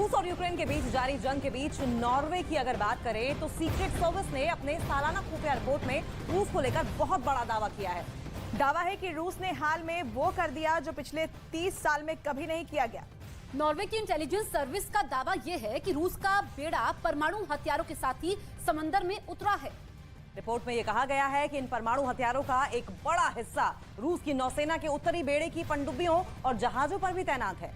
रूस और यूक्रेन के बीच जारी जंग के बीच नॉर्वे की अगर बात करें तो सीक्रेट सर्विस ने अपने सालाना खुफिया रिपोर्ट में रूस को लेकर बहुत बड़ा दावा किया है। दावा है कि रूस ने हाल में वो कर दिया जो पिछले 30 साल में कभी नहीं किया गया। नॉर्वे की इंटेलिजेंस सर्विस का दावा यह है कि रूस का बेड़ा परमाणु हथियारों के साथ ही समंदर में उतरा है। रिपोर्ट में यह कहा गया है कि इन परमाणु हथियारों का एक बड़ा हिस्सा रूस की नौसेना के उत्तरी बेड़े की पनडुब्बियों और जहाजों पर भी तैनात है।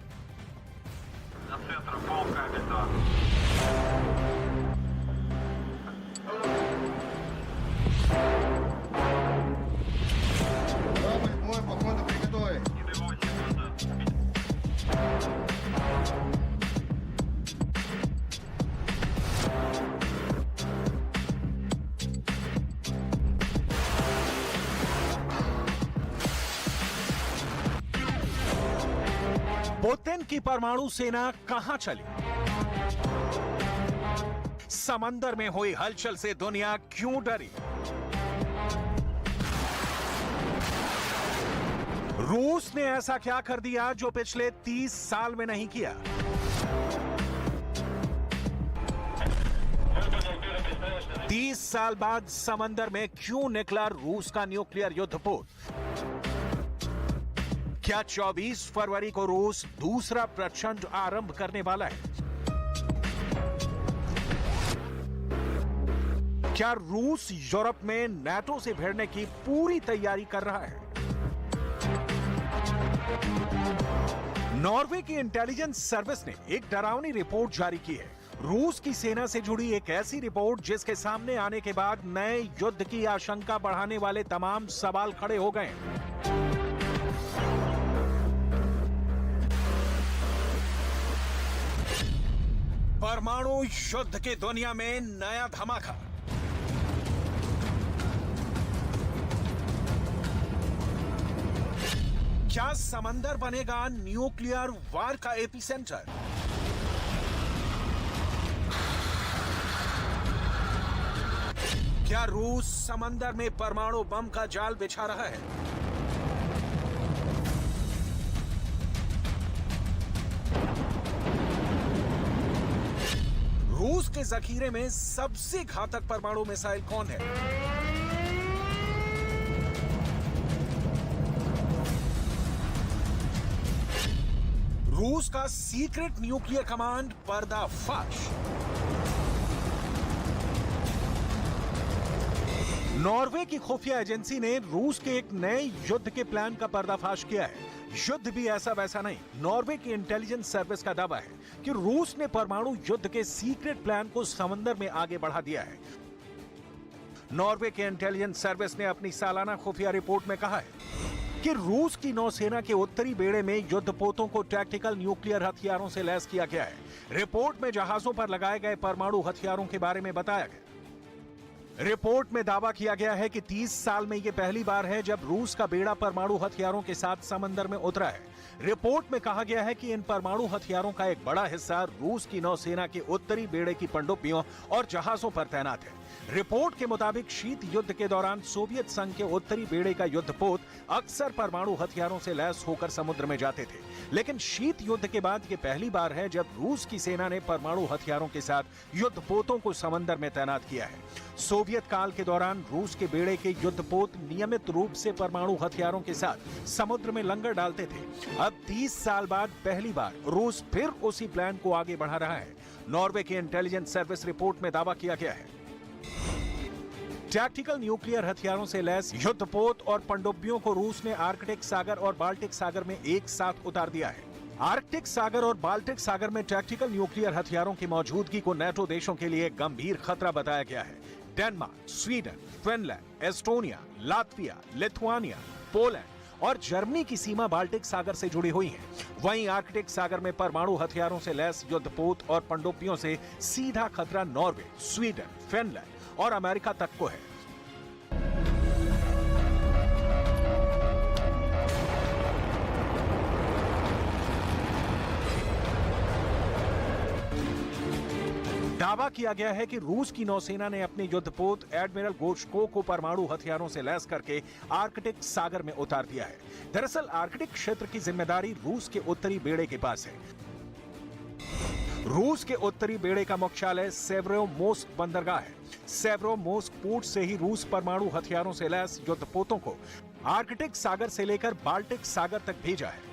पुतिन की परमाणु सेना कहां चली? समंदर में हुई हलचल से दुनिया क्यों डरी? रूस ने ऐसा क्या कर दिया जो पिछले 30 साल में नहीं किया? तीस साल बाद समंदर में क्यों निकला रूस का न्यूक्लियर युद्धपोत? क्या 24 फरवरी को रूस दूसरा प्रचंड आरंभ करने वाला है? क्या रूस यूरोप में नाटो से भिड़ने की पूरी तैयारी कर रहा है? नॉर्वे की इंटेलिजेंस सर्विस ने एक डरावनी रिपोर्ट जारी की है। रूस की सेना से जुड़ी एक ऐसी रिपोर्ट जिसके सामने आने के बाद नए युद्ध की आशंका बढ़ाने वाले तमाम सवाल खड़े हो गए। परमाणु युद्ध की दुनिया में नया धमाका। क्या समंदर बनेगा न्यूक्लियर वार का एपिसेंटर? क्या रूस समंदर में परमाणु बम का जाल बिछा रहा है? रूस के जखीरे में सबसे घातक परमाणु मिसाइल कौन है? रूस का सीक्रेट न्यूक्लियर कमांड पर्दाफाश। नॉर्वे की खुफिया एजेंसी ने रूस के एक नए युद्ध के प्लान का पर्दाफाश किया है। युद्ध भी ऐसा वैसा नहीं। नॉर्वे की इंटेलिजेंस सर्विस का दावा है कि रूस ने परमाणु युद्ध के सीक्रेट प्लान को समंदर में आगे बढ़ा दिया है। नॉर्वे के इंटेलिजेंस सर्विस ने अपनी सालाना खुफिया रिपोर्ट में कहा है कि रूस की नौसेना के उत्तरी बेड़े में युद्धपोतों को टैक्टिकल न्यूक्लियर हथियारों से लैस किया गया है। रिपोर्ट में जहाजों पर लगाए गए परमाणु हथियारों के बारे में बताया गया। रिपोर्ट में दावा किया गया है कि 30 साल में यह पहली बार है जब रूस का बेड़ा परमाणु हथियारों के साथ समंदर में उतरा है। रिपोर्ट में कहा गया है कि इन परमाणु हथियारों का एक बड़ा हिस्सा रूस की नौसेना के उत्तरी बेड़े की पनडुब्बियों और जहाजों पर तैनात है। रिपोर्ट के मुताबिक शीत युद्ध के दौरान सोवियत संघ के उत्तरी बेड़े का युद्धपोत अक्सर परमाणु हथियारों से लैस होकर समुद्र में जाते थे, लेकिन शीत युद्ध के बाद यह पहली बार है जब रूस की सेना ने परमाणु हथियारों के साथ युद्धपोतों को समंदर में तैनात किया है। सोवियत काल के दौरान रूस के बेड़े के युद्धपोत नियमित रूप से परमाणु हथियारों के साथ समुद्र में लंगर डालते थे। अब 30 साल बाद पहली बार रूस फिर उसी प्लान को आगे बढ़ा रहा है। नॉर्वे की इंटेलिजेंस सर्विस रिपोर्ट में दावा किया गया है टैक्टिकल न्यूक्लियर हथियारों से लैस युद्धपोत और पनडुब्बियों को रूस ने आर्कटिक सागर और बाल्टिक सागर में एक साथ उतार दिया है। आर्कटिक सागर और बाल्टिक सागर में टैक्टिकल न्यूक्लियर हथियारों की मौजूदगी को नेटो देशों के लिए गंभीर खतरा बताया गया है। Denmark, Sweden, Finland, Estonia, Latvia, Lithuania, Poland और जर्मनी की सीमा बाल्टिक सागर से जुड़ी हुई है। वहीं आर्कटिक सागर में परमाणु हथियारों से लैस युद्धपोत और पनडुब्बियों से सीधा खतरा नॉर्वे, स्वीडन, फिनलैंड और अमेरिका तक को है। दावा किया गया है कि रूस की नौसेना ने अपने युद्धपोत एडमिरल गोर्शकोव को परमाणु हथियारों से लैस करके आर्कटिक सागर में उतार दिया है। दरअसल आर्कटिक क्षेत्र की जिम्मेदारी रूस के उत्तरी बेड़े के पास है। रूस के उत्तरी बेड़े का मुख्यालय सेवरोमोर्स्क बंदरगाह है। सेवरोमोर्स्क पोर्ट से ही रूस परमाणु हथियारों से लैस युद्धपोतों को आर्कटिक सागर से लेकर बाल्टिक सागर तक भेजा है।